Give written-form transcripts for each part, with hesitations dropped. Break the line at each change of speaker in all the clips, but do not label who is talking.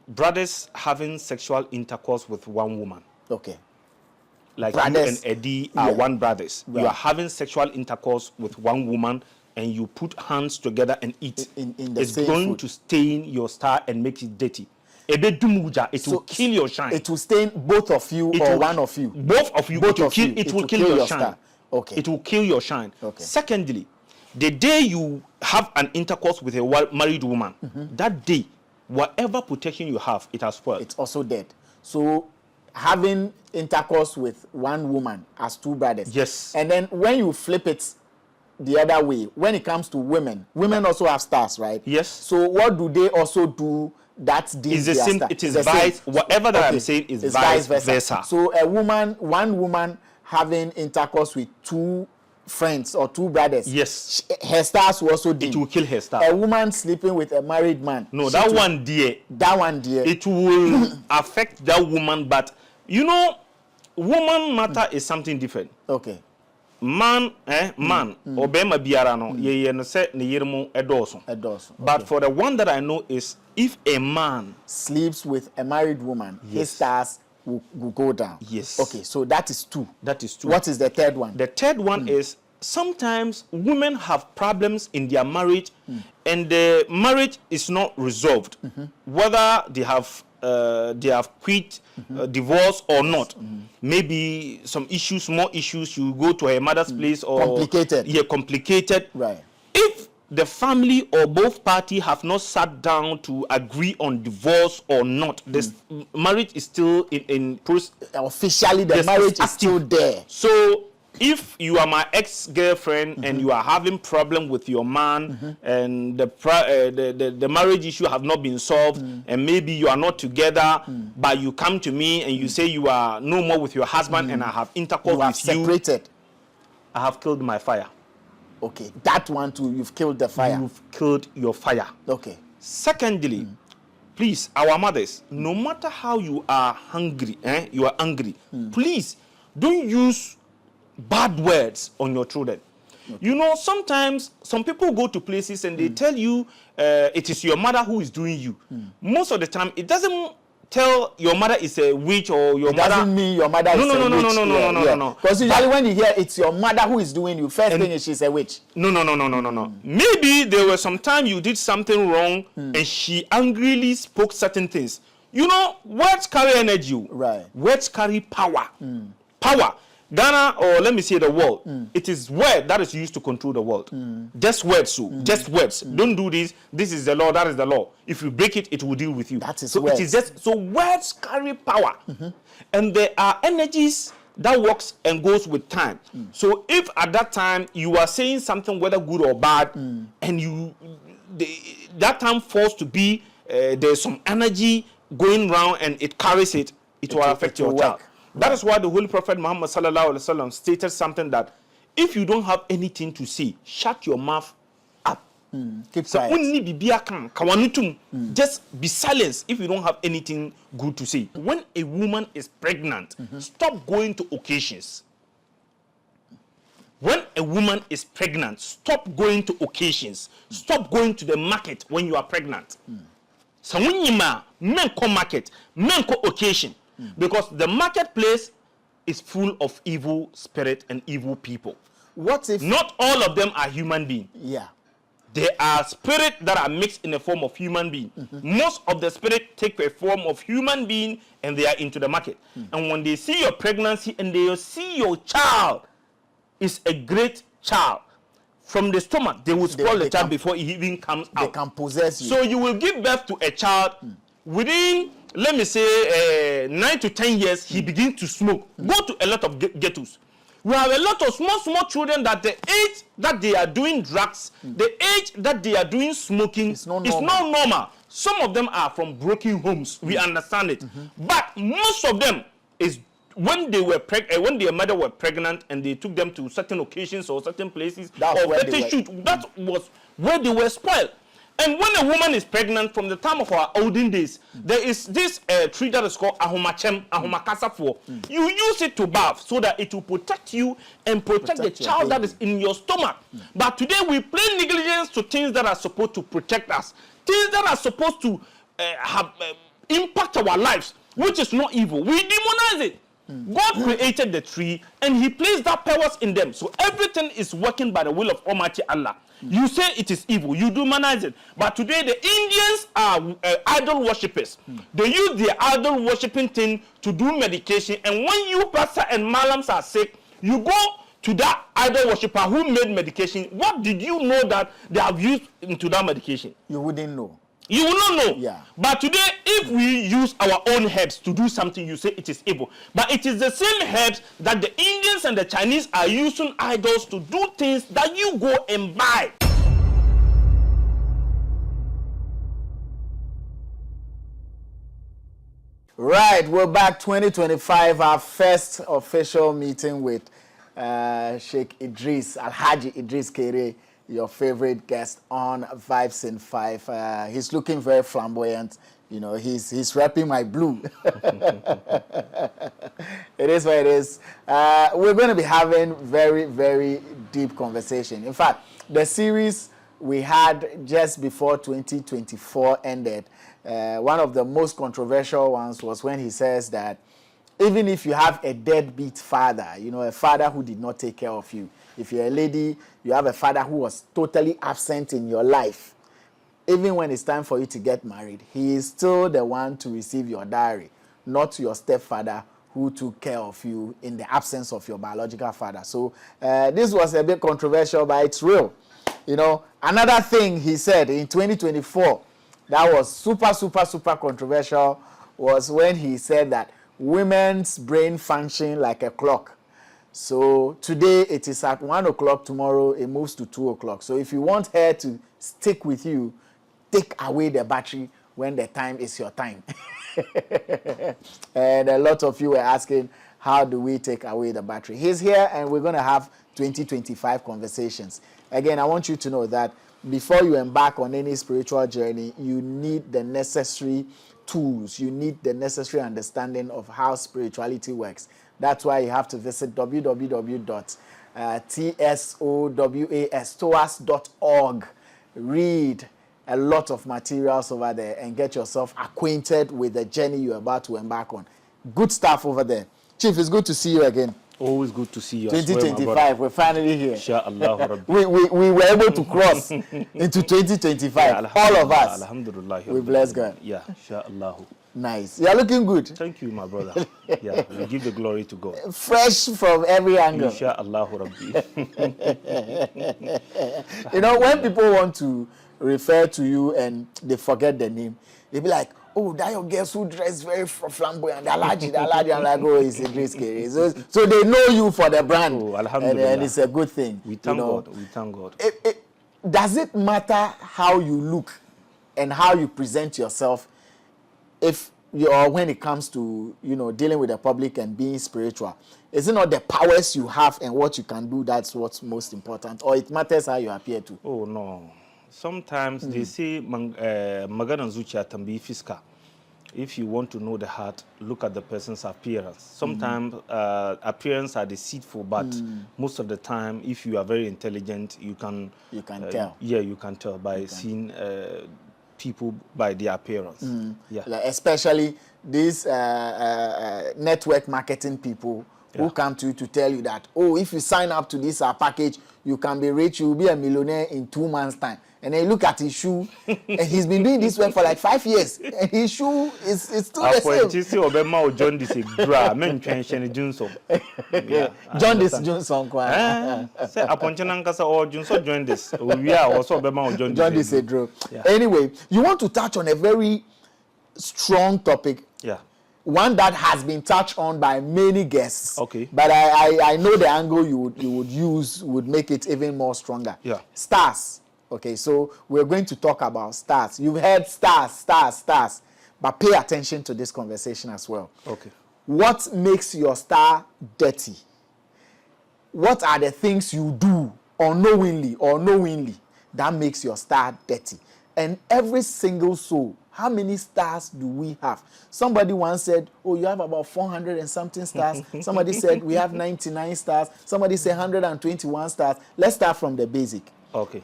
brothers having sexual intercourse with one woman.
Okay.
Like
Brothers.
you and Eddie are one brothers.
Right.
You are having sexual intercourse with one woman and you put hands together and eat.
In the
it's
same
going
food.
to stain your star and make it dirty. It will kill your shine.
It will stain both of you one of you?
Both of you.
Both
It will kill your shine.
Star. Okay.
It will kill your shine.
Okay.
Secondly, the day you have an intercourse with a married woman, that day, whatever protection you have, it has spoiled.
It's also dead. So having intercourse with one woman as two brothers.
Yes.
And then when you flip it the other way, when it comes to women also have stars, right?
Yes.
So what do they also do? That's
It's the same. It is vice. Whatever that I'm saying is vice versa.
So one woman having intercourse with two friends or two brothers.
Yes.
Her stars will also dim.
It will kill her star.
A woman sleeping with a married man.
No, that one, dear.
That one, dear.
It will affect that woman, but you know, woman matter is something different.
Okay.
Man, obema biara no, ye no se ne yermo edoso. But for the one that I know is, if a man
sleeps with a married woman, his stars will go down.
Yes.
Okay, so that is two.
That is two.
What is the third one?
The third one is sometimes women have problems in their marriage and the marriage is not resolved. Whether they have quit, divorce or not. Maybe some issues, small issues, you go to her mother's place or
complicated.
Yeah, complicated.
Right.
If the family or both parties have not sat down to agree on divorce or not, this marriage is still in process.
Officially, the marriage is still there.
So if you are my ex-girlfriend and you are having problem with your man and the marriage issue have not been solved and maybe you are not together, but you come to me and you say you are no more with your husband and I have intercourse with you.
Separated.
I have killed my fire.
Okay, that one too, you've killed the fire.
You've killed your fire.
Okay.
Secondly, please, our mothers, no matter how you are hungry, you are angry, please don't use bad words on your children. Okay. You know, sometimes some people go to places and they tell you it is your mother who is doing you. Most of the time, it doesn't tell your mother is a witch or your mother.
Doesn't mean your mother is a witch. No. Because usually when you hear it's your mother who is doing you, first thing is she's a witch.
No. Maybe there was some time you did something wrong and she angrily spoke certain things. You know, words carry energy.
Right.
Words carry power. Power. Ghana, or let me say the world, it is word that is used to control the world. Just words, just words. Don't do this. This is the law, that is the law. If you break it, it will deal with you.
That is
so
words.
It is just, so words carry power. And there are energies that works and goes with time. So if at that time you are saying something, whether good or bad, and that time falls to be, there's some energy going around and it carries it, it will affect your child. That is why the Holy Prophet Muhammad sallallahu alaihi wasallam stated something that if you don't have anything to say, shut your mouth up.
Keep quiet.
Just be silent if you don't have anything good to say. When a woman is pregnant, stop going to occasions. When a woman is pregnant, stop going to occasions. Stop going to the market when you are pregnant. So when you menko market, menko occasion. Because the marketplace is full of evil spirit and evil people.
What if
not all of them are human beings?
Yeah.
There are spirits that are mixed in the form of human being. Most of the spirit take a form of human being and they are into the market. And when they see your pregnancy and they see your child is a great child, from the stomach, they will spoil the child before he even comes out.
They can possess you.
So you will give birth to a child within, let me say, 9 to 10 years, he begins to smoke. Go to a lot of ghettos. We have a lot of small children that the age that they are doing drugs, the age that they are doing smoking is not normal. Some of them are from broken homes. We understand it. But most of them is when they were when their mother were pregnant and they took them to certain occasions or certain places that was where they were spoiled. And when a woman is pregnant, from the time of our olden days, there is this tree that is called ahomakasafo. You use it to bath so that it will protect you and protect the child that is in your stomach. But today we play negligence to things that are supposed to protect us. Things that are supposed to have our lives, which is not evil, we demonize it. God created the tree and he placed that powers in them. So everything is working by the will of Almighty Allah. You say it is evil, you demonize it. But today the Indians are idol worshippers. They use their idol worshipping thing to do medication. And when you pastor and malams are sick, you go to that idol worshipper who made medication. What did you know that they have used into that medication?
You wouldn't know.
You will not know.
Yeah.
But today, if we use our own herbs to do something, you say it is evil. But it is the same herbs that the Indians and the Chinese are using idols to do things that you go and buy.
Right, we're back 2025, our first official meeting with Sheikh Idris, Alhaji Idris Keere, your favorite guest on Vibes in 5. He's looking very flamboyant. You know, he's repping my blue. It is what it is. We're going to be having very, very deep conversation. In fact, the series we had just before 2024 ended, one of the most controversial ones was when he says that even if you have a deadbeat father, you know, a father who did not take care of you, if you're a lady, you have a father who was totally absent in your life, even when it's time for you to get married, he is still the one to receive your dowry, not your stepfather who took care of you in the absence of your biological father. So this was a bit controversial, but it's real. You know, another thing he said in 2024 that was super controversial was when he said that women's brain function like a clock. So today it is at 1 o'clock, tomorrow it moves to 2 o'clock. So if you want her to stick with you, take away the battery when the time is your time. And a lot of you were asking, how do we take away the battery? He's here and we're going to have 2025 conversations. Again, I want you to know that before you embark on any spiritual journey, you need the necessary tools. You need the necessary understanding of how spirituality works. That's why you have to visit www.tsowas.org. Read a lot of materials over there and get yourself acquainted with the journey you're about to embark on. Good stuff over there. Chief, it's good to see you again.
Always good to see you.
2025, we're finally here.
Inshallah.
we were able to cross into 2025.
Yeah,
all of us.
Alhamdulillah.
We bless God.
Yeah, inshallah.
Nice. You're looking good.
Thank you, my brother. Yeah, we give the glory to God.
Fresh from every angle.
Inshallah Rabbi.
You know, when people want to refer to you and they forget the name, they be like, oh, that your guest who dressed very flamboyant, the allergy. I'm like, oh, it's Idris Keere. So they know you for the brand.
Oh, alhamdulillah.
And it's a good thing.
We thank God. We thank God.
Does it matter how you look and how you present yourself or when it comes to, you know, dealing with the public and being spiritual? Is it not the powers you have and what you can do that's what's most important? Or it matters how you appear to?
Oh, no. Sometimes they say, magana zuciya tambayi fiska. If you want to know the heart, look at the person's appearance. Sometimes appearance are deceitful, but most of the time, if you are very intelligent, you can
tell.
Yeah, you can tell by seeing people by their appearance. Yeah,
like especially these network marketing people who come to you to tell you that, oh, if you sign up to this package, you can be rich, you will be a millionaire in 2 months' time. And then you look at his shoe, and he's been doing this work for like 5 years, and his shoe is still the same.
John this
John this Johnson.
Say Aponchenankasa or Junso join this. We are also
John this Edro. Anyway, you want to touch on a very strong topic.
Yeah.
One that has been touched on by many guests.
Okay.
But I know the angle you would use would make it even more stronger.
Yeah.
Stars. Okay, so we're going to talk about stars. You've heard stars. But pay attention to this conversation as well.
Okay.
What makes your star dirty? What are the things you do unknowingly or knowingly that makes your star dirty? And every single soul, how many stars do we have? Somebody once said, oh, you have about 400 and something stars. Somebody said we have 99 stars. Somebody said 121 stars. Let's start from the basic.
Okay.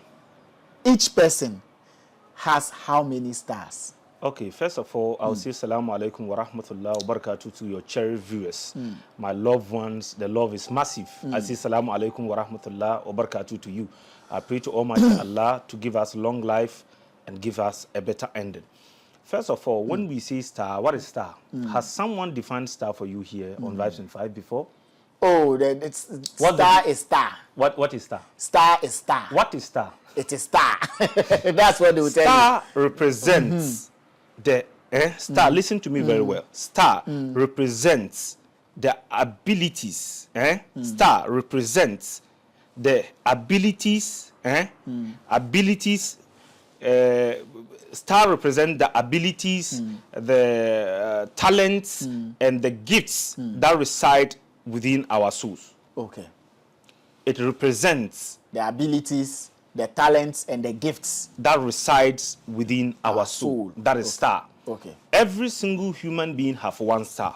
Each person has how many stars?
Okay, first of all, I'll say Assalamu alaikum wa rahmatullahi wa barakatuh to your cherished viewers. My loved ones, the love is massive. I say Assalamu alaikum wa rahmatullahi wa barakatuh to you. I pray to Almighty Allah to give us long life and give us a better ending. First of all, when we say star, what is star? Has someone defined star for you here on Vibes and Five before?
Oh, then it's star is star.
What is star?
Star is star.
What is star?
It is star. That's what they will tell you.
Star represents the star. Listen to me very well. Star represents the abilities. Star represents the abilities. Abilities. Star represents the abilities, the talents, and the gifts that reside within our souls.
Okay.
It represents
the abilities, the talents, and the gifts
that resides within our soul. That is star.
Okay.
Every single human being have one star.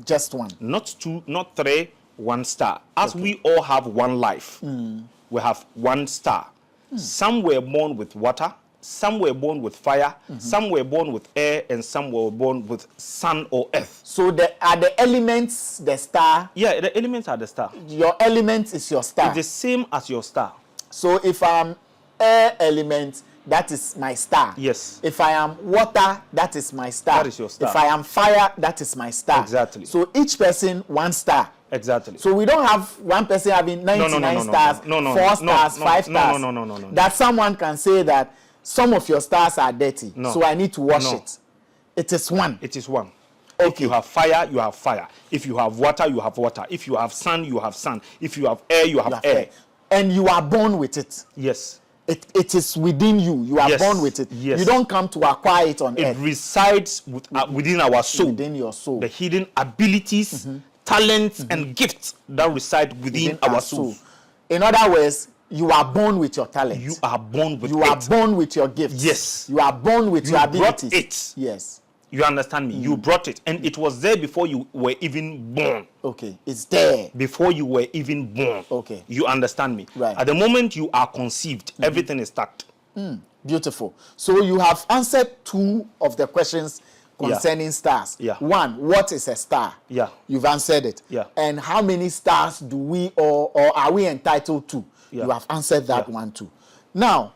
Just one.
Not two, not three, one star. As we all have one life, we have one star. Some were born with water, some were born with fire, some were born with air, and some were born with sun or earth.
So are the elements the star?
Yeah, the elements are the star.
Your element is your star.
It's the same as your star.
So if I'm air element, that is my star.
Yes.
If I am water, that is my star.
That is your star.
If I am fire, that is my star.
Exactly.
So each person, one star.
Exactly.
So we don't have one person having 99 stars, 4 stars, 5 stars.
No.
That someone can say that some of your stars are dirty, so I need to wash it. It is one.
It is one.
Okay.
If you have fire, you have fire. If you have water, you have water. If you have sun, you have sun. If you have air, you have air.
And you are born with it.
Yes.
It is within you. You are born with it.
Yes.
You don't come to acquire it on earth.
It resides within our soul.
Within your soul.
The hidden abilities, talents, and gifts that reside within our soul.
In other words, you are born with your talent.
You are born with it.
You are born with your gifts.
Yes.
You are born with your abilities.
You brought it.
Yes.
You understand me? You brought it. And it was there before you were even born.
Okay. It's there.
Before you were even born.
Okay.
You understand me?
Right.
At the moment you are conceived, everything is stacked.
Beautiful. So you have answered 2 of the questions concerning stars.
Yeah.
1, what is a star?
Yeah.
You've answered it.
Yeah.
And how many stars do we or are we entitled to?
Yeah.
You have answered that one too. Now,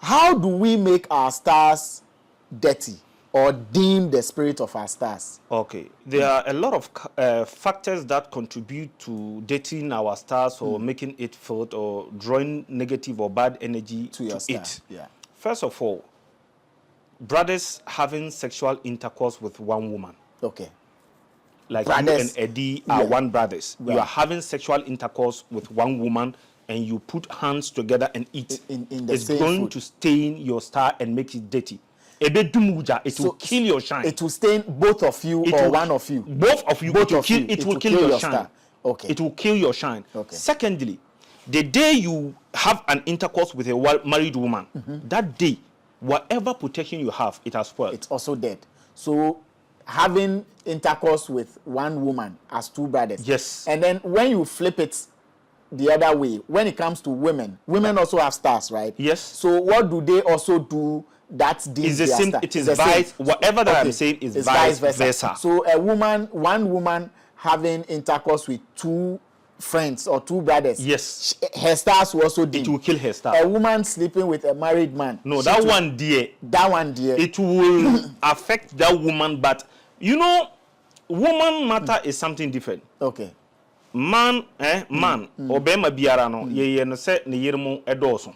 how do we make our stars dirty or dim the spirit of our stars?
Okay. There are a lot of factors that contribute to dating our stars or making it filled or drawing negative or bad energy to
your star.
it.
Yeah.
First of all, brothers having sexual intercourse with one woman.
Okay.
Like
Brothers.
you and Eddie are one brothers.
Right.
You are having sexual intercourse with one woman and you put hands together and eat.
In the
it's
same
going
food.
to stain your star and make it dirty. It will kill your shine.
It will stain both of you or one of you.
Both of you.
Both
it will
of
kill,
you.
It will kill your shine.
star. Okay.
It will kill your shine.
Okay.
Secondly, the day you have an intercourse with a married woman, that day, whatever protection you have, it has spoiled.
It's also dead. So having intercourse with one woman as 2 brothers.
Yes.
And then when you flip it the other way, when it comes to women also have stars, right?
Yes.
So what do they also do that
It's the
their
same.
star?
It is
the
vice.
same.
Whatever that
Okay.
I'm saying is
It's
vice versa.
So one woman having intercourse with 2 friends or 2 brothers.
Yes.
Her stars will also dim.
It will kill her star.
A woman sleeping with a married man.
No, that one, dear.
That one, dear.
It will affect that woman, but you know, woman matter is something different.
Okay.
Man, obema biara no, ye no se ne yermu edoso.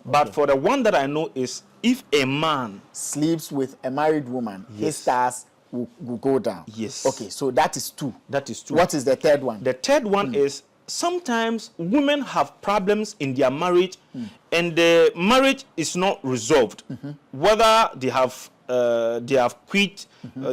But for the one that I know is, if a man
sleeps with a married woman, his stars will go down.
Yes.
Okay, so that is 2.
That is 2.
What is the third one?
The third one is sometimes women have problems in their marriage and the marriage is not resolved. Whether they have quit,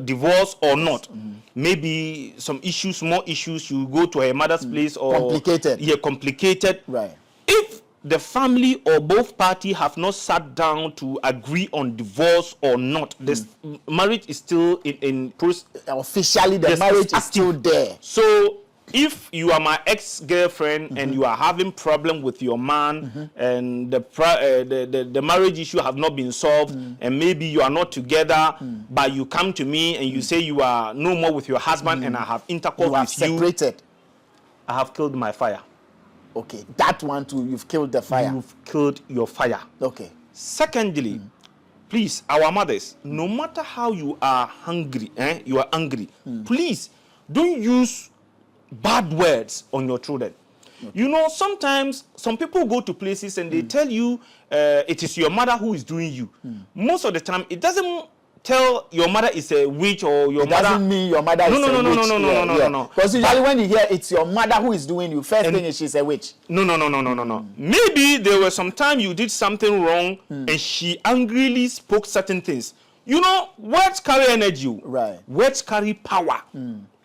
divorce or not. Maybe some issues, more issues, you go to her mother's place or
complicated.
Yeah, complicated.
Right.
If the family or both parties have not sat down to agree on divorce or not, this marriage is still in process.
Officially, the marriage is still there.
So if you are my ex-girlfriend and you are having problem with your man and the marriage issue have not been solved and maybe you are not together, but you come to me and you say you are no more with your husband and I have intercourse with you.
Separated.
I have killed my fire.
Okay, that one too, you've killed the fire.
You've killed your fire.
Okay.
Secondly, please, our mothers, no matter how you are hungry, you are angry, please don't use bad words on your children. Okay. You know, sometimes some people go to places and they tell you it is your mother who is doing you. Most of the time, it doesn't tell your mother is a witch or your mother.
Doesn't mean your mother is a witch. No. Because usually when you hear it's your mother who is doing you, first thing is she's a witch.
No. Maybe there was some time you did something wrong and she angrily spoke certain things. You know, words carry energy.
Right.
Words carry power.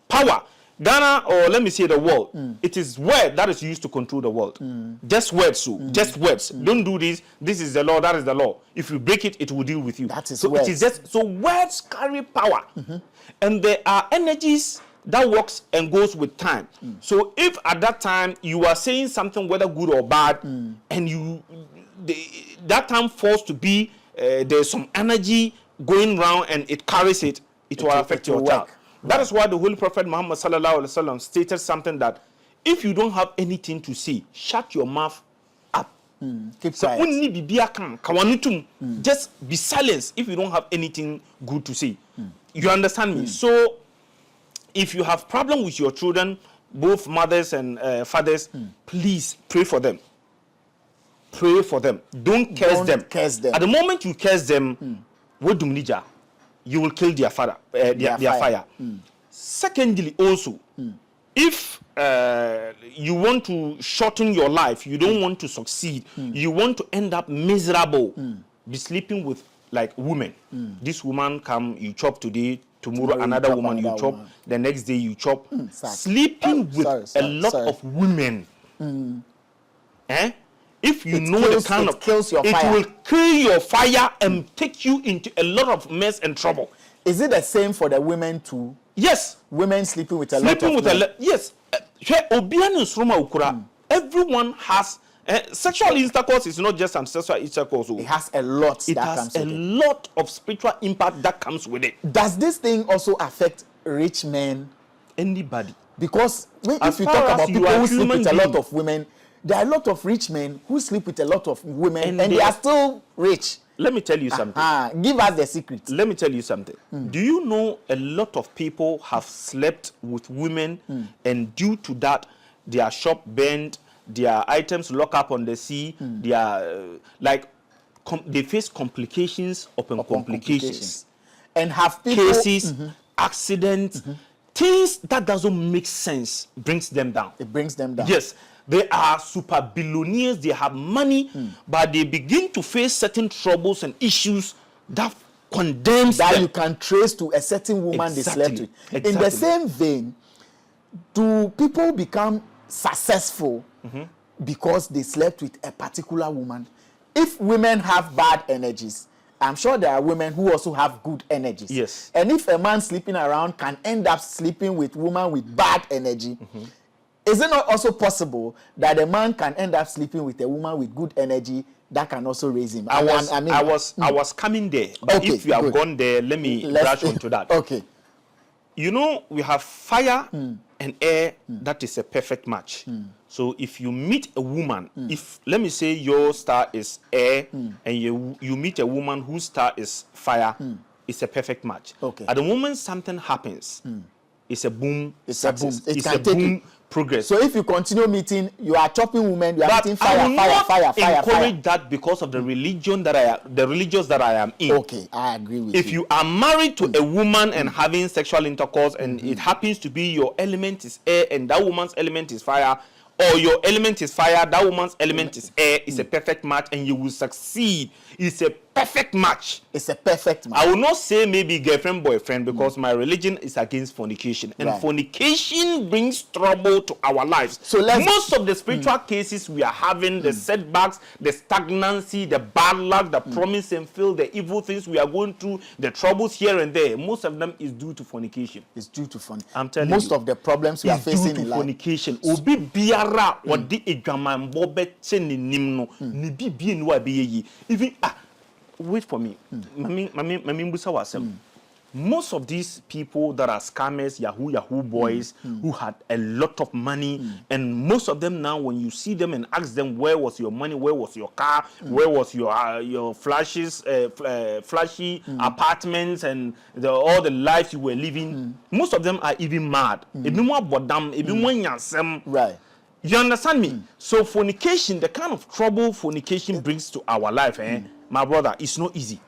Power. Ghana, or let me say the world, it is word that is used to control the world. Just words, just words. Don't do this. This is the law, that is the law. If you break it, it will deal with you.
That is
so
words.
It is just, so words carry power. And there are energies that works and goes with time. So if at that time you are saying something, whether good or bad, and that time falls to be, there's some energy going around and it carries it, it will affect your child. That is why the Holy Prophet Muhammad sallallahu alaihi wasallam stated something that if you don't have anything to say, shut your mouth up.
Keep quiet.
Just be silent if you don't have anything good to say. You understand me? So if you have problem with your children, both mothers and fathers, please pray for them. Pray for them. Don't curse them. At the moment you curse them, you will kill their father, their fire. Secondly, also, if you want to shorten your life, you don't want to succeed, you want to end up miserable, be sleeping with like women. This woman come, you chop today, tomorrow another woman you chop, the next day you chop. Sleeping with a lot of women. If you know the kind of
kills your fire.
It will kill your fire and take you into a lot of mess and trouble.
Is it the same for the women too?
Yes.
Women sleeping with a lot of men.
Yes. Everyone has sexual intercourse is not just sexual intercourse.
It has a lot.
It has a lot of spiritual impact that comes with it.
Does this thing also affect rich men?
Anybody.
Because if you talk about people who sleep with a lot of women, there are a lot of rich men who sleep with a lot of women and they are still rich.
Let me tell you something.
Give us the secret.
Let me tell you something. Do you know a lot of people have slept with women and due to that their shop burned, their items locked up on the sea, they face complications upon complications.
And have people...
Cases, accidents, things that doesn't make sense brings them down.
It brings them down.
Yes. They are super billionaires, they have money, but they begin to face certain troubles and issues that condemns
that
them.
You can trace to a certain woman they slept with. In the same vein, do people become successful because they slept with a particular woman? If women have bad energies, I'm sure there are women who also have good energies.
Yes.
And if a man sleeping around can end up sleeping with woman with bad energy, is it not also possible that a man can end up sleeping with a woman with good energy that can also raise him?
I was coming there, but okay, if you have gone there, let me brush onto that.
Okay.
You know, we have fire and air that is a perfect match. So if you meet a woman, if let me say your star is air and you meet a woman whose star is fire, it's a perfect match.
Okay.
At the moment something happens, it's a boom.
It's a boom.
It's a boom. Progress.
So if you continue meeting, you are chopping women, you are meeting fire.
Encourage that because of the religion that the religious that I am in.
Okay, I agree with you.
If you are married to a woman and having sexual intercourse and it happens to be your element is air and that woman's element is fire, or your element is fire, that woman's element is air, it's a perfect match, and you will succeed. It's a perfect match.
It's a perfect match.
I will not say maybe girlfriend, boyfriend, because my religion is against fornication. And fornication brings trouble to our lives. So most of the spiritual cases we are having, the setbacks, the stagnancy, the bad luck, the promise and fail, the evil things we are going through, the troubles here and there, most of them is due to fornication.
It's due to fornication.
I'm telling you.
Most of the problems we are facing in life.
Fornication. Obi biara odi edwamanbo beche ni nimno ni bibie no abeye. Even wait for me. Mami mbusa wasem. Most of these people that are scammers, Yahoo boys, who had a lot of money, and most of them now, when you see them and ask them, where was your money, where was your car, where was your flashy apartments, and all the lives you were living, most of them are even mad.
Right.
You understand me? So fornication, the kind of trouble fornication brings to our life, my brother, it's not easy.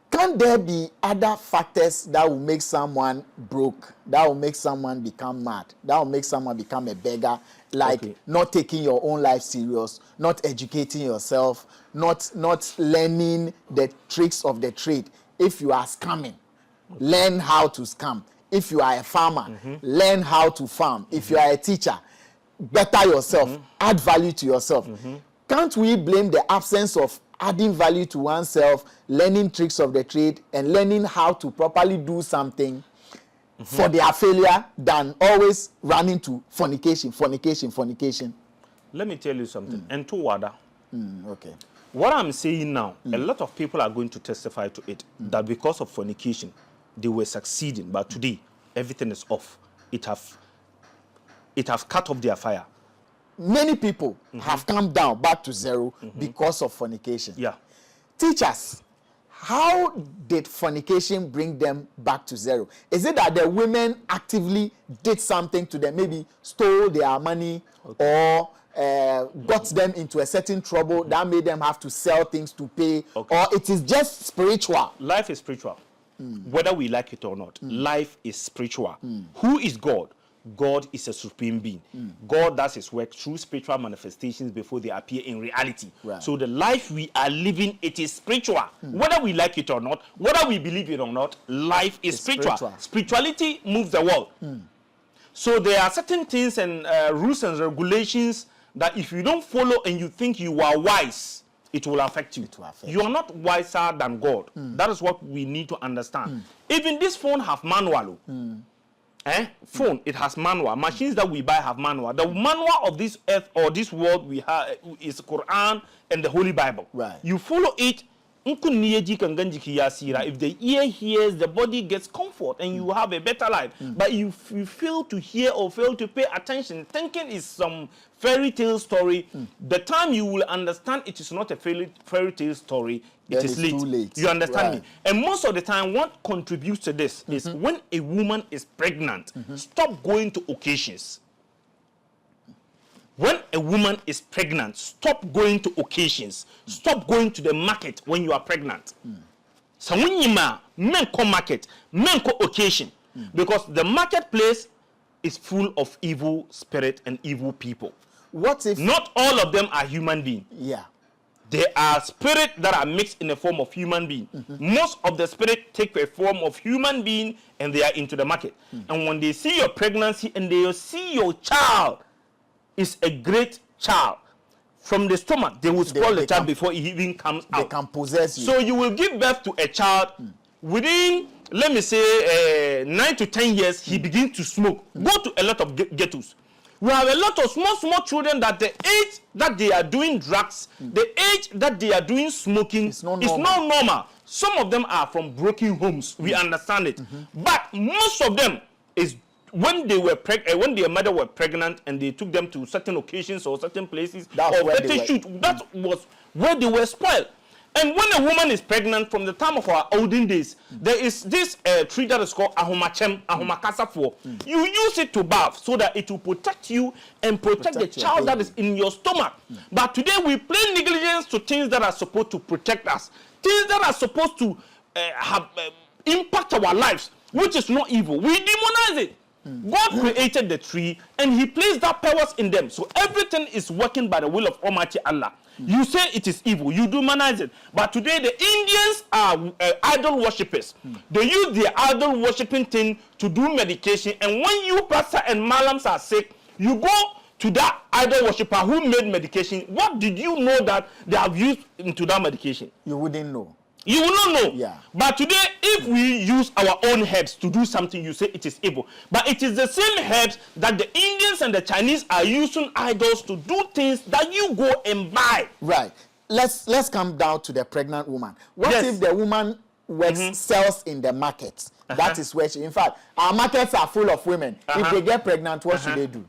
Can there be other factors that will make someone broke, that will make someone become mad, that will make someone become a beggar, like not taking your own life serious, not educating yourself, not learning the tricks of the trade? If you are scamming, learn how to scam. If you are a farmer, learn how to farm. If you are a teacher, better yourself, add value to yourself. Can't we blame the absence of adding value to oneself, learning tricks of the trade, and learning how to properly do something for their failure than always running to fornication?
Let me tell you something. And to Wada.
Okay.
What I'm saying now, a lot of people are going to testify to it, that because of fornication, they were succeeding, but today, everything is off. It have cut off their fire.
Many people have come down back to zero because of fornication.
Yeah.
Teachers, how did fornication bring them back to zero? Is it that the women actively did something to them, maybe stole their money or got them into a certain trouble that made them have to sell things to pay, or it is just spiritual?
Life is spiritual. Whether we like it or not, life is spiritual. Who is God? God is a supreme being. God does his work through spiritual manifestations before they appear in reality. Right. So the life we are living, it is spiritual. Whether we like it or not, whether we believe it or not, life is spiritual. Spirituality moves the world. So there are certain things and rules and regulations that if you don't follow and you think you are wise, it will affect you. You are not wiser than God. That is what we need to understand. Even this phone have manual. Phone, it has manual. Machines that we buy have manual. The manual of this earth or this world we have is Quran and the Holy Bible.
Right.
You follow it. If the ear hears, the body gets comfort and you have a better life. But if you fail to hear or fail to pay attention, thinking is some fairy tale story, the time you will understand it is not a fairy tale story, it is late.
Too late.
You understand me? And most of the time, what contributes to this is when a woman is pregnant, stop going to occasions. When a woman is pregnant, stop going to occasions. Stop going to the market when you are pregnant. So when you men come market, men come occasion. Because the marketplace is full of evil spirit and evil people.
What if
not all of them are human beings?
Yeah.
There are spirits that are mixed in the form of human being. Most of the spirit take a form of human being and they are into the market. And when they see your pregnancy and they see your child is a great child, from the stomach, they will spoil the child before he even comes out.
They can possess you.
So you will give birth to a child within, let me say, 9 to 10 years, he begins to smoke. Go to a lot of ghettos. We have a lot of small children that the age that they are doing drugs, the age that they are doing smoking is not normal. Some of them are from broken homes. We understand it. But most of them is when they were when their mother were pregnant and they took them to certain occasions or certain places that was where they were spoiled. And when a woman is pregnant, from the time of our olden days, there is this tree that is called ahomakasafo. You use it to bath so that it will protect you and protect the child that is in your stomach. But today we play negligence to things that are supposed to protect us, things that are supposed to have impact our lives, which is not evil. We demonize it. God created the tree and he placed that powers in them. So everything is working by the will of Almighty Allah. You say it is evil, you demonize it. But today the Indians are idol worshippers. They use their idol worshipping thing to do medication. And when you pastor and malams are sick, you go to that idol worshipper who made medication. What did you know that they have used into that medication?
You wouldn't know.
You will not know.
Yeah.
But today, if we use our own herbs to do something, you say it is evil. But it is the same herbs that the Indians and the Chinese are using idols to do things that you go and buy.
Right. Let's come down to the pregnant woman. What
Yes.
if the woman works, sells in the market? That is where she, in fact, our markets are full of women. If they get pregnant, what should they do?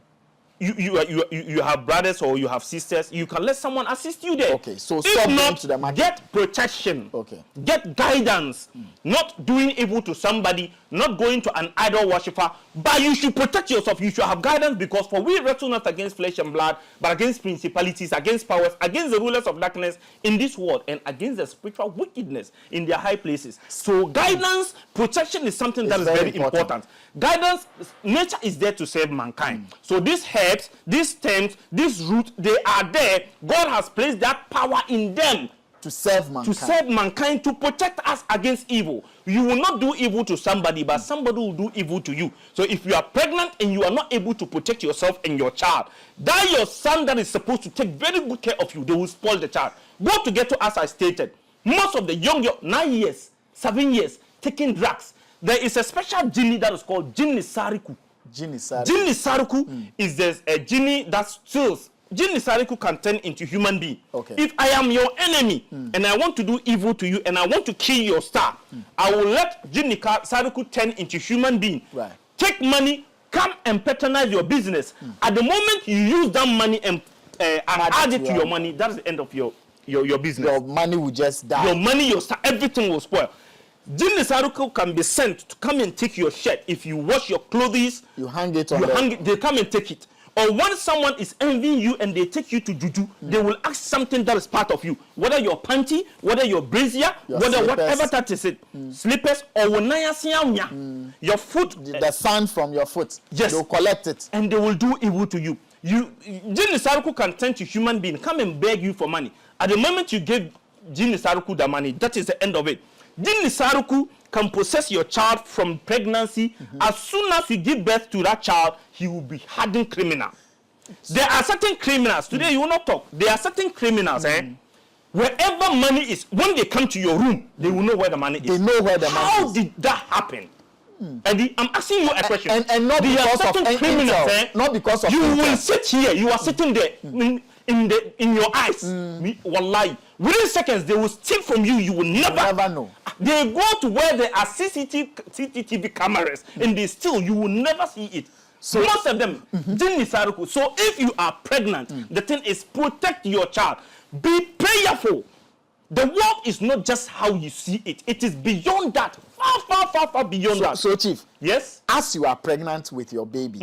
You have brothers or you have sisters, you can let someone assist you there.
Okay, so
if
stop
not,
going to the market.
Get protection.
Okay.
Get guidance. Not doing evil to somebody, not going to an idol worshiper, but you should protect yourself. You should have guidance, because for we wrestle not against flesh and blood, but against principalities, against powers, against the rulers of darkness in this world, and against the spiritual wickedness in their high places. So guidance, protection is something that is very important. Guidance, nature is there to save mankind. So these herbs, these stems, these roots, they are there. God has placed that power in them
To serve mankind.
to serve mankind, to protect us against evil. You will not do evil to somebody, but somebody will do evil to you. So if you are pregnant and you are not able to protect yourself and your child, that your son that is supposed to take very good care of you, they will spoil the child. Go to ghetto, as I stated. Most of the young 9 years, 7 years, taking drugs. There is a special genie that is called Jinni Sariku.
Jinni Sariku.
Jinni Sariku is a genie that steals. Jinni Sariku can turn into human being.
Okay.
If I am your enemy and I want to do evil to you and I want to kill your star, I will let Jinni Sariku turn into human being.
Right.
Take money, come and patronize your business. At the moment you use that money and add it to your money, that's the end of your business.
Your money will just die.
Your money, your star, everything will spoil. Jinni Sariku can be sent to come and take your shirt. If you wash your clothes,
You hang it on
they come and take it. Or when someone is envying you and they take you to juju, they will ask something that is part of you. Whether your panty, whether your brazier,
Your
whether
slippers.
whatever that is it. Slippers or your foot.
the sand from your foot.
Yes.
They'll collect it.
And they will do evil to you. Jinni Sariku can turn to human being, come and beg you for money. At the moment you give Jinni Sariku the money, that is the end of it. Jinni Sariku can possess your child from pregnancy. As soon as you give birth to that child, he will be hardened criminal. There are certain criminals, today you will not talk, there are certain criminals, wherever money is, when they come to your room, they will know where the money is.
They know where the money is.
How did that happen? Eddie, I'm asking you a question.
And not
There are
because of
certain criminals,
intel. Not because of
you
intel.
will sit here, you are sitting there in your eyes. Wallahi, within seconds they will steal from you. You will never
know.
They go to where there are CCTV cameras and they steal. You will never see it. So most of them, Jinni Sariku. So if you are pregnant, the thing is protect your child. Be prayerful. The world is not just how you see it. It is beyond that. Far beyond that.
So, Chief,
Yes?
as you are pregnant with your baby,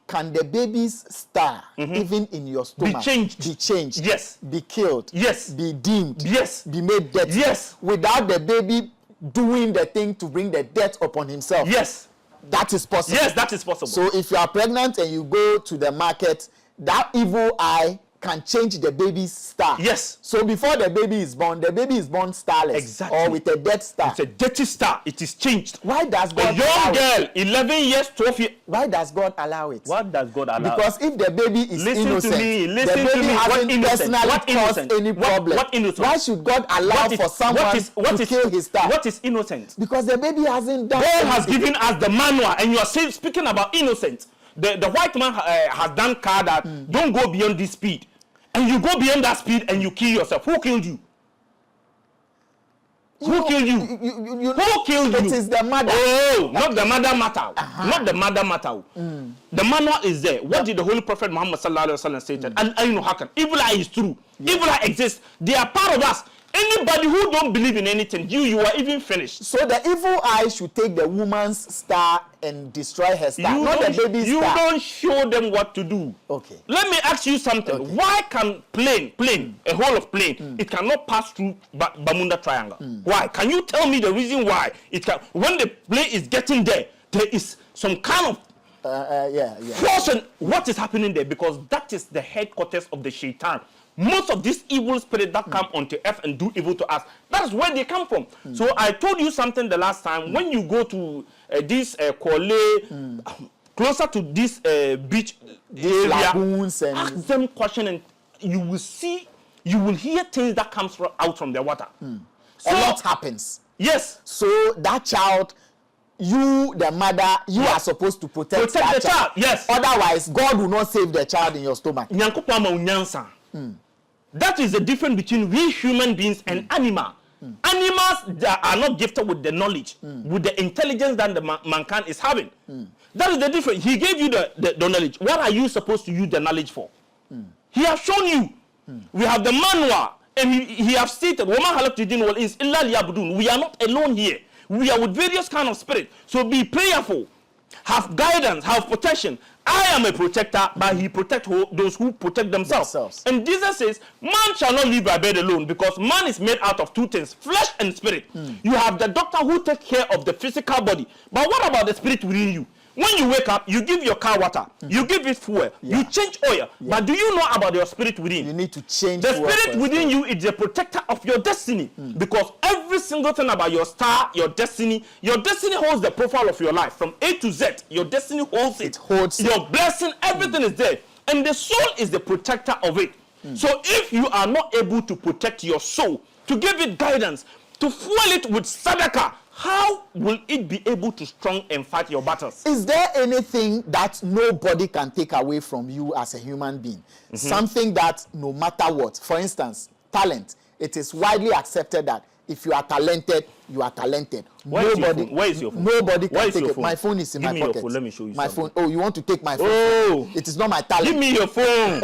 can the baby's star, even in your stomach,
changed? Yes.
Be killed?
Yes.
Be dimmed?
Yes.
Be made dead?
Yes.
Without the baby doing the thing to bring the death upon himself?
Yes.
That is possible?
Yes, that is possible.
So if you are pregnant and you go to the market, that evil eye can change the baby's star.
Yes.
So before the baby is born starless.
Exactly.
Or with a dead star.
It's a dirty star. It is changed.
Why does
A
God
young
allow
girl,
it?
11 years, 12 years.
Why does God allow it?
What does God allow?
Because if the baby is
Listen
innocent,
to me.
the
Listen
baby
to me. What
hasn't
innocent?
personally
What
caused
innocent?
any problem.
What innocent?
Why should God allow for someone to kill his star?
What is innocent?
Because the baby hasn't done
God has
anything.
given us the manual, and you are speaking about innocent. The white man has done car that don't go beyond this speed. And you go beyond that speed and you kill yourself. Who killed you? Who killed you? Who killed you?
It is the mother.
Oh, not the mother matter. Not the mother matter. The manual is there. What did the Holy Prophet Muhammad sallallahu alaihi wasallam say? Al-aynu hakan. Evil eye is true. Evil eye exists. They are part of us. Anybody who don't believe in anything, you are even finished.
So the evil eye should take the woman's star and destroy her star, not the baby's
you
star.
don't show them what to do.
Okay.
Let me ask you something.
Okay.
Why can plane, a whole of plane, it cannot pass through Bermuda Triangle? Why? Can you tell me the reason why it can? When the plane is getting there, there is some kind of Forcing what is happening there, because that is the headquarters of the shaitan. Most of these evil spirits that come onto earth and do evil to us, that's where they come from. So I told you something the last time. When you go to this Kole, closer to this beach area,
lagoons, and
ask them question, and you will hear things that comes out from the water.
So, a lot happens.
Yes.
So that child, you, the mother, you are supposed to protect that
the child. Yes.
Otherwise, God will not save the child in your stomach.
That is the difference between we human beings and animal. Animals that are not gifted with the knowledge, with the intelligence that the mankind is having. That is the difference. He gave you the knowledge. What are you supposed to use the knowledge for? He has shown you. We have the manual, and he has stated, we are not alone here. We are with various kind of spirit. So be prayerful. Have guidance, have protection. I am a protector, but he protects those who protect themselves. And Jesus says, man shall not live by bread alone, because man is made out of two things, flesh and spirit. You have the doctor who takes care of the physical body. But what about the spirit within you? When you wake up, you give your car water, you give it fuel, you change oil. But do you know about your spirit within?
You need to change
the spirit within you is the protector of your destiny. Because every single thing about your star, your destiny holds the profile of your life. From A to Z, your destiny holds it.
It holds
your blessing, everything is there. And the soul is the protector of it. So if you are not able to protect your soul, to give it guidance, to fuel it with sadaqah, how will it be able to strong and fight your battles?
Is there anything that nobody can take away from you as a human being? Something that no matter what, for instance, talent. It is widely accepted that if you are talented, you are talented.
Where is your phone?
Nobody can take it. My phone is in my pocket.
Your phone. Let me show you
my
something.
phone. Oh, you want to take my phone?
Oh,
it is not my talent.
Give me your phone.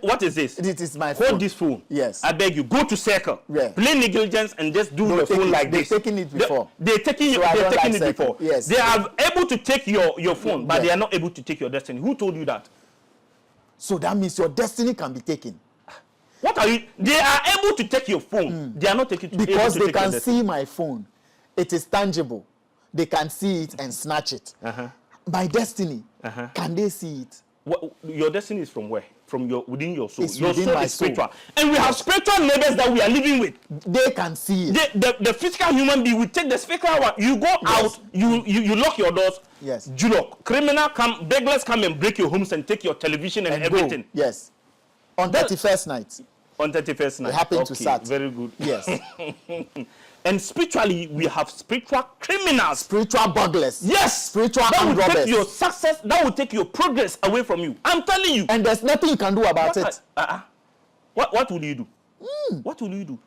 What is this?
It is my phone.
Hold this phone.
Yes.
I beg you, go to circle.
Yeah.
Play negligence and just do the phone like this.
They've taken it before.
They're taking it before.
Yes.
They are able to take your phone, but they are not able to take your destiny. Who told you that?
So that means your destiny can be taken.
What are you? They are able to take your phone. They are not taking
because they can see my phone. It is tangible. They can see it and snatch it. My destiny, can they see it?
Your destiny is from where? From within your soul.
It's
your
within
soul
my
is spiritual. And we have spiritual neighbors that we are living with.
They can see it.
The physical human being will take the spiritual one. You go out, you lock your doors.
Yes.
Criminal come, beggars come and break your homes and take your television and everything.
Go. Yes. On 31st night.
On 31st night.
It happened to Sat.
Very good.
Yes.
And spiritually, we have spiritual criminals.
Spiritual burglars.
Yes.
Spiritual
that will
robbers.
take your success, that will take your progress away from you. I'm telling you.
And there's nothing you can do about it.
What will you do? What will you do?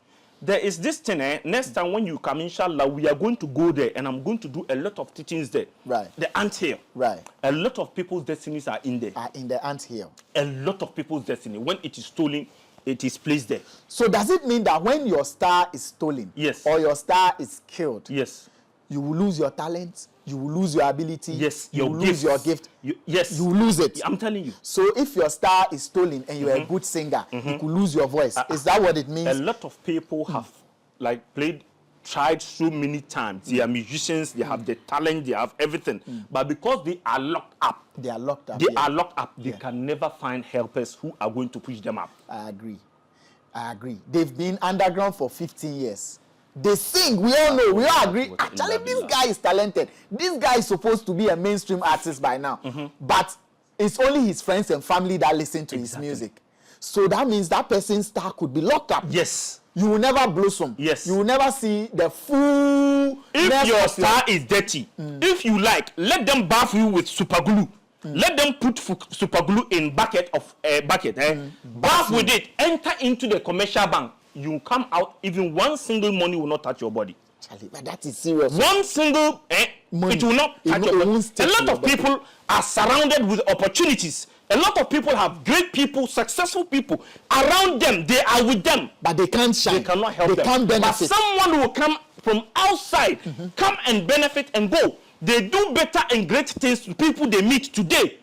There is this thing, next time when you come, inshallah, we are going to go there and I'm going to do a lot of teachings there.
Right.
The anthill.
Right.
A lot of people's destinies are in there.
Are in the anthill.
A lot of people's destiny. When it is stolen, it is placed there.
So does it mean that when your star is stolen,
yes,
or your star is killed,
yes,
you will lose your talent, you will lose your ability,
yes,
you will lose your gift,
yes,
you will lose it.
I'm telling you.
So if your star is stolen and you're a good singer, you could lose your voice. Is that what it means?
A lot of people have tried so many times. They are musicians, they have the talent, they have everything. But because they are locked up, they can never find helpers who are going to push them up.
I agree. They've been underground for 15 years. They sing, we all know, we all agree. Actually, this guy is talented. This guy is supposed to be a mainstream artist by now. But it's only his friends and family that listen to his music. So that means that person's star could be locked up.
Yes.
You will never blossom.
Yes.
You will never see the full.
If your star is dirty, if you like, let them bath you with super glue. Let them put super glue in bucket. Bath with it. Enter into the commercial bank. You come out. Even one single money will not touch your body.
Charlie, but that is serious.
One single money. It will not touch your body. A lot of people are surrounded with opportunities. A lot of people have great people, successful people around them. They are with them,
but they can't shine.
They cannot help them.
They can't benefit.
But someone will come from outside, come and benefit and go. They do better and great things to people they meet today.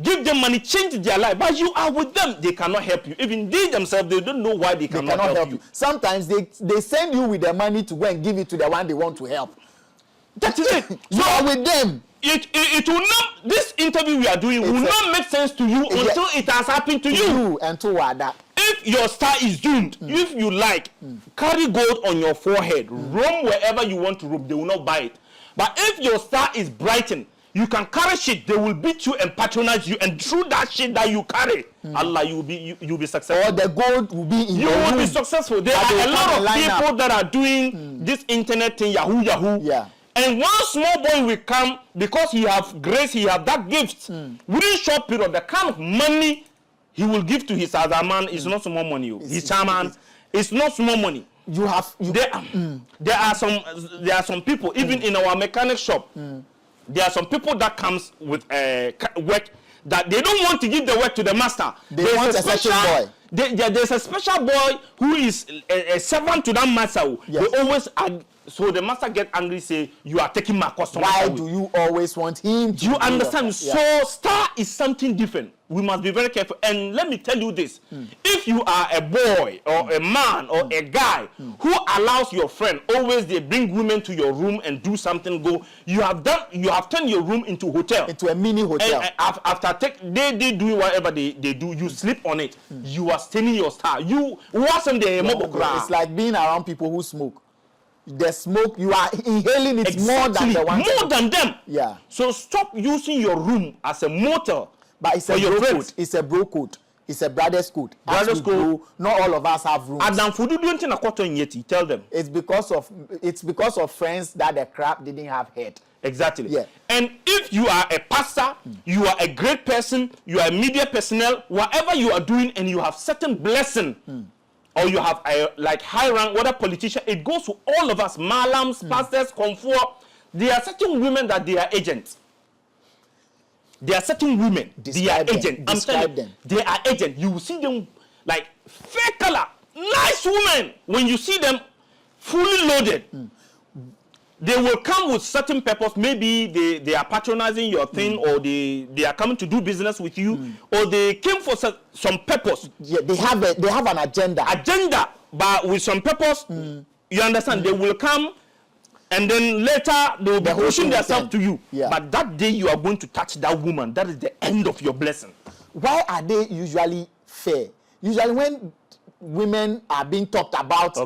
Give them money, change their life. But you are with them. They cannot help you. Even they themselves, they don't know why they cannot help you.
Sometimes they send you with their money to go and give it to the one they want to help.
That is it.
You are with them.
it will not, this interview we are doing will not make sense to you until it has happened to you.
And to what that.
If your star is doomed, if you like, carry gold on your forehead, roam wherever you want to roam, they will not buy it. But if your star is brightened, you can carry shit, they will beat you and patronize you, and through that shit that you carry, Allah, you'll be successful.
Or the gold will be in
you will be successful. There are a lot of people that are doing this internet thing, Yahoo.
Yeah.
And one small boy will come because he have grace, he have that gift. Within short period, the kind of money he will give to his other man is not small money. His chairman, it's not small money. There are some people, even in our mechanic shop, there are some people that comes with work that they don't want to give the work to the master.
They want a special boy.
There's a special boy who is a servant to that master.
Yes.
They always so the master get angry, say, you are taking my customer.
Why do you always want him to?
You understand? So star is something different. We must be very careful. And let me tell you this. If you are a boy or a man or a guy who allows your friend, always they bring women to your room and do something, you have turned your room into a hotel.
Into a mini hotel.
And after they do whatever they do, you sleep on it. You are staining your star.
It's like being around people who smoke. The smoke, you are inhaling it more than the one.
More than them.
Yeah.
So stop using your room as a motel.
But it's a bro code. It's a bro code. It's a brother's code.
Brother's code.
Not all of us have rooms.
Adam Fudu doing a quarter in yeti. Tell them.
It's because of friends that the crap didn't have head.
Exactly.
Yeah.
And if you are a pastor, you are a great person, you are a media personnel, whatever you are doing, and you have certain blessing, or you have like high rank, whether politician, it goes to all of us, malams, pastors, comfort. There are certain women that they are agents. There are certain women, they are agents. I'm telling you, they are agents. You will see them like fair color, nice women. When you see them fully loaded, they will come with certain purpose. Maybe they are patronizing your thing, or they are coming to do business with you, or they came for some purpose.
Yeah, they have an agenda.
But with some purpose. You understand? They will come, and then later they will be pushing themselves to you.
Yeah.
But that day you are going to touch that woman. That is the end of your blessing.
Why are they usually fair? Usually when women are being talked about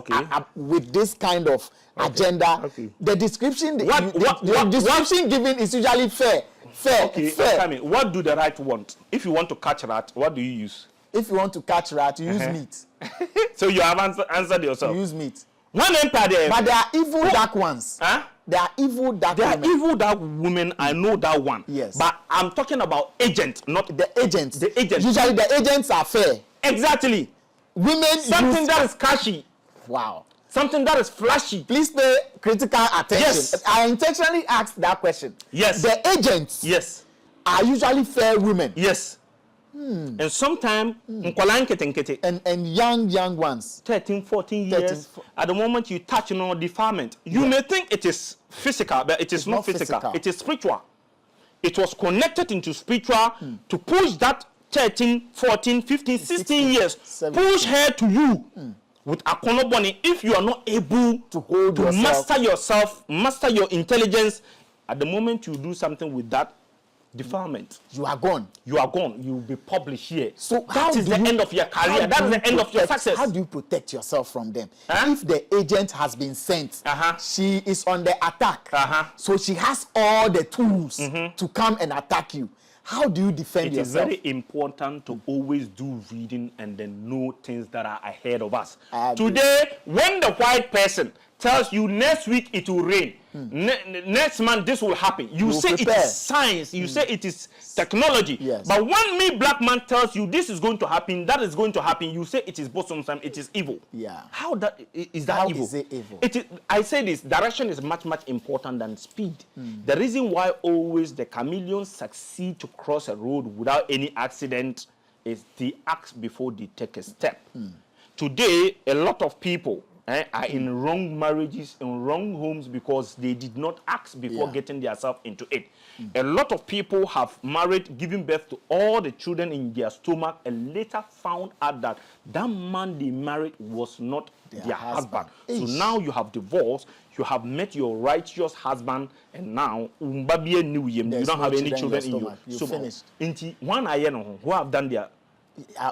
with this kind of agenda, the description given is usually fair.
Fair. What do the right want? If you want to catch rat, what do you use?
If you want to catch rat, you use meat.
So you have answered yourself.
You use meat.
One empire.
But there are evil dark ones. There are evil dark women.
There are evil dark women. I know that one.
Yes.
But I'm talking about agents, not
the agents.
The agents.
Usually the agents are fair.
Exactly.
Women
something that is cashy.
Wow.
Something that is flashy.
Please pay critical attention.
Yes.
I intentionally asked that question.
Yes.
The agents are usually fair women.
Yes. And sometimes
and young ones,
13, 14 years. At the moment you touch on defilement, you may think it is physical, but it is not physical. It is spiritual. It was connected into spiritual to push that 13, 14, 15, 16 years, 17. Push her to you with a konoboni. If you are not able to master yourself, master your intelligence, at the moment you do something with that defilement,
you are gone.
You are gone. You will be published here.
So
that is the end of your career. That is the end of your success.
How do you protect yourself from them? If the agent has been sent, she is on the attack. So she has all the tools to come and attack you. How do you defend yourself?
It is very important to always do reading and then know things that are ahead of us. Today, when the white person tells you next week it will rain, next month this will happen, you say it is science, you say it is technology.
Yes.
But when me black man tells you this is going to happen, that is going to happen, you say it is bosom, it is evil.
Yeah.
How that is that evil?
How is it evil?
I say this, direction is much important than speed. The reason why always the chameleons succeed to cross a road without any accident is they act before they take a step. Today, a lot of people are in wrong marriages, in wrong homes because they did not ask before getting themselves into it. A lot of people have married, given birth to all the children in their stomach, and later found out that that man they married was not their husband. So now you have divorced, you have met your righteous husband, and now you don't have any children in you.
So finished.
One who have done their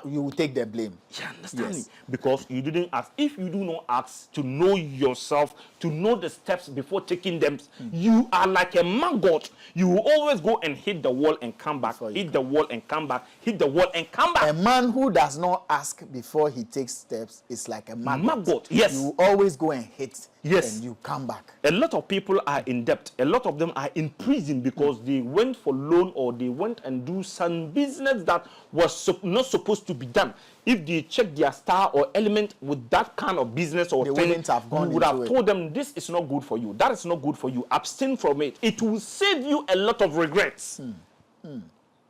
you will take the blame.
You understand me? Because you didn't ask. If you do not ask to know yourself, to know the steps before taking them, you are like a maggot. You will always go and hit the wall and come back, hit the wall and come back, hit the wall and come back.
A man who does not ask before he takes steps is like a maggot.
Yes.
You will always go and hit.
Yes.
And you come back.
A lot of people are in debt. A lot of them are in prison because they went for loan or they went and do some business that was not supposed to be done. If they check their star or element with that kind of business or thing, you would have told them, this is not good for you. That is not good for you. Abstain from it. It will save you a lot of regrets.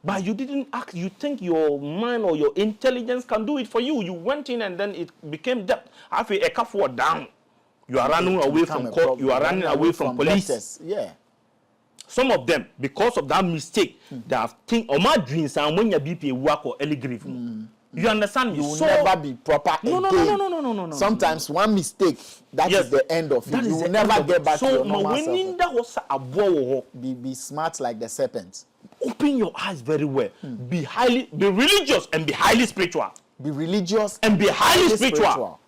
But you didn't act. You think your mind or your intelligence can do it for you. You went in and then it became debt. After a couple down. You are running away from court. You are running away from police.
Doctors. Yeah.
Some of them, because of that mistake, they have think, "Oh my dreams and when you be work or early grief." You understand?
You will never be proper again.
No.
Sometimes one mistake, that is the end of it. You will never get back to your normal self. Be smart like the serpent.
Open your eyes very well. Be religious and be highly spiritual.
Be religious
and be highly spiritual.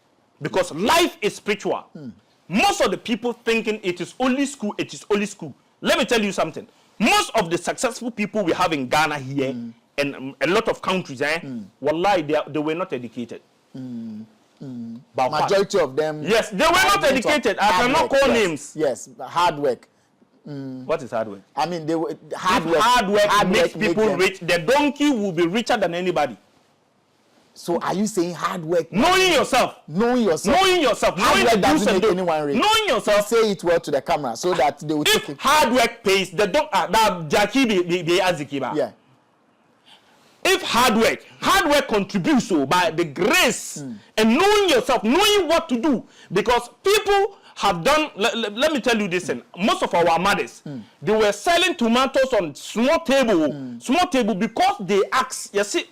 Because life is spiritual. Most of the people thinking it is only school, it is only school. Let me tell you something. Most of the successful people we have in Ghana here and a lot of countries, wallahi, they were not educated.
Majority of them.
Yes, they were not educated. I cannot call names.
Yes, hard work.
What is hard work?
I mean, they were
hard work makes people rich. The donkey will be richer than anybody.
So are you saying hard work?
Knowing yourself.
Knowing yourself.
Hard work
doesn't make anyone rich.
Knowing yourself.
Say it well to the camera so that they will take it.
Hard work pays, the
yeah.
If hard work contributes by the grace and knowing yourself, knowing what to do, because people have done. Let me tell you this, and most of our mothers, they were selling tomatoes on small table because they asked. You see.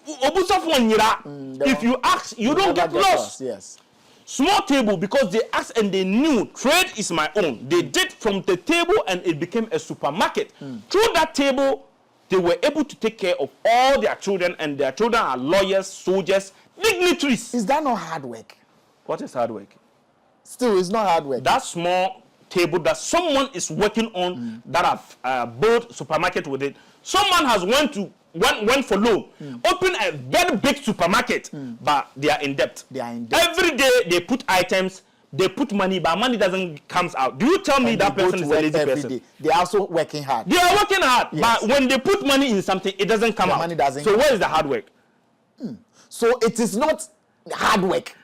If you ask, you don't get lost.
Yes.
Small table because they asked and they knew trade is my own. They did from the table and it became a supermarket. Through that table, they were able to take care of all their children, and their children are lawyers, soldiers, dignitaries.
Is that not hard work?
What is hard work?
Still, it's not hard work.
That small table that someone is working on that have built supermarket with it. Someone has went for loan, open a very big supermarket, but they are in debt. Every day they put items, they put money, but money doesn't comes out. Do you tell me that person is a lazy person?
Day. They are also working hard.
They are working hard, but when they put money in something, it doesn't come out.
Money doesn't.
So where is the hard work?
So it is not hard work.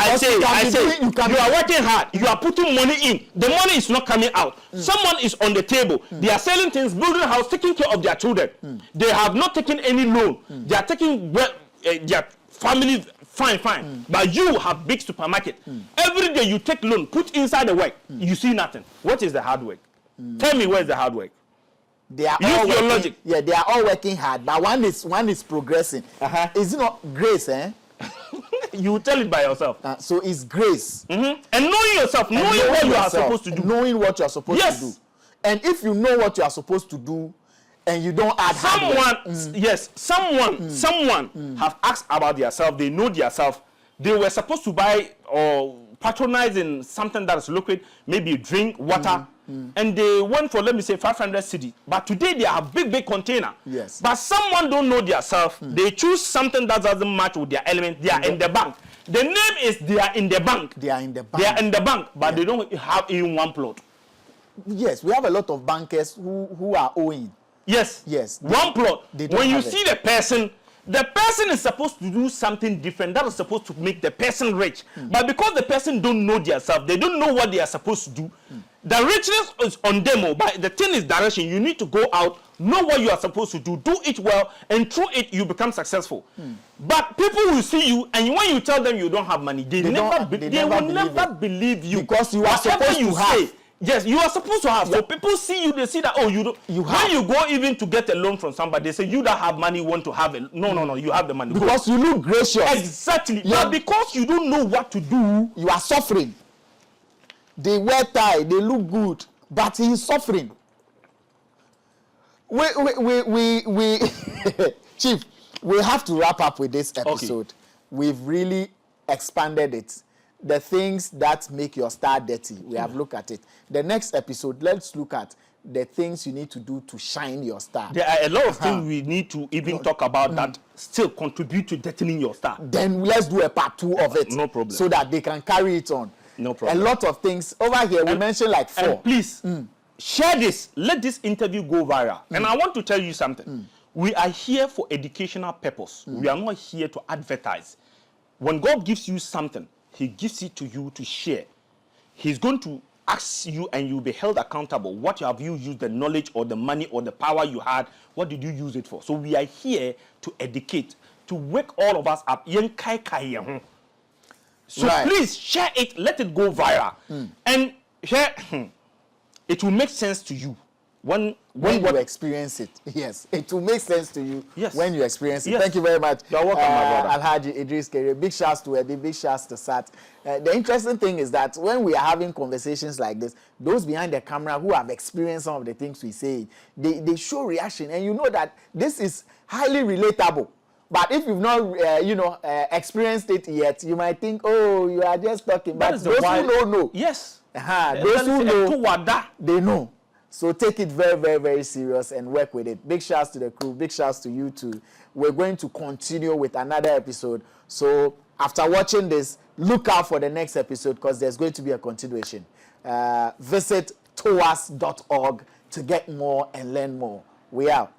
I say, you are working hard. You are putting money in. The money is not coming out. Someone is on the table. They are selling things, building a house, taking care of their children. They have not taken any loan. They are taking their family fine. But you have big supermarket. Every day you take loan, put inside the work. You see nothing. What is the hard work? Tell me where is the hard work?
They are all working, logic. Yeah, they are all working hard, but one is progressing. Is it not grace, eh?
You tell it by yourself.
So it's grace.
And knowing yourself, knowing what you are supposed to do.
Knowing what you are supposed to do. And if you know what you are supposed to do, and you don't add someone have asked about themselves, they know themselves, they were supposed to buy or patronize in something that is liquid, maybe drink, water, and they went for, let me say, 500 cedi. But today they have big container. Yes.
But someone don't know themselves. They choose something that doesn't match with their element. They are in the bank. The name is they are in the bank.
They are in the bank.
They are in the bank, but they don't have even one plot.
Yes, we have a lot of bankers who are owing.
Yes. One plot. When you see the person is supposed to do something different that is supposed to make the person rich. But because the person don't know themselves, they don't know what they are supposed to do. The richness is on them, but the thing is direction. You need to go out, know what you are supposed to do it well, and through it you become successful. But people will see you, and when you tell them you don't have money, they will never believe you.
Because you are supposed to have.
Yes, you are supposed to have. So people see you, they see that, oh, you don't. When you go even to get a loan from somebody, they say, you that have money want to have it. No, you have the money.
Because you look gracious.
Exactly. Yeah. But because you don't know what to do,
you are suffering. They wear tie, they look good, but he is suffering. We Chief, we have to wrap up with this episode. Okay. We've really expanded it. The things that make your star dirty, we have looked at it. The next episode, let's look at the things you need to do to shine your star.
There are a lot of things we need to even talk about that still contribute to dirtying your star.
Then let's do a part 2 of it.
No problem.
So that they can carry it on.
No problem.
A lot of things. Over here, we mentioned like 4.
And please, share this. Let this interview go viral. And I want to tell you something. We are here for educational purpose. We are not here to advertise. When God gives you something, he gives it to you to share. He's going to ask you and you'll be held accountable. What have you used the knowledge or the money or the power you had? What did you use it for? So we are here to educate, to wake all of us up. So please share it, let it go viral. And share, it will make sense to you. When
you experience it. Yes, it will make sense to you when you experience it.
Yes.
Thank you very much.
You're welcome, my brother.
Alhaji Idris Keere. Big shouts to Eddie, big shouts to Sat. The interesting thing is that when we are having conversations like this, those behind the camera who have experienced some of the things we say, they show reaction. And you know that this is highly relatable. But if you've not, experienced it yet, you might think, oh, you are just talking. But those who don't know.
Yes.
Those who know, they know. So take it very, very, very serious and work with it. Big shouts to the crew. Big shouts to you too. We're going to continue with another episode. So after watching this, look out for the next episode because there's going to be a continuation. Visit toas.org to get more and learn more. We out.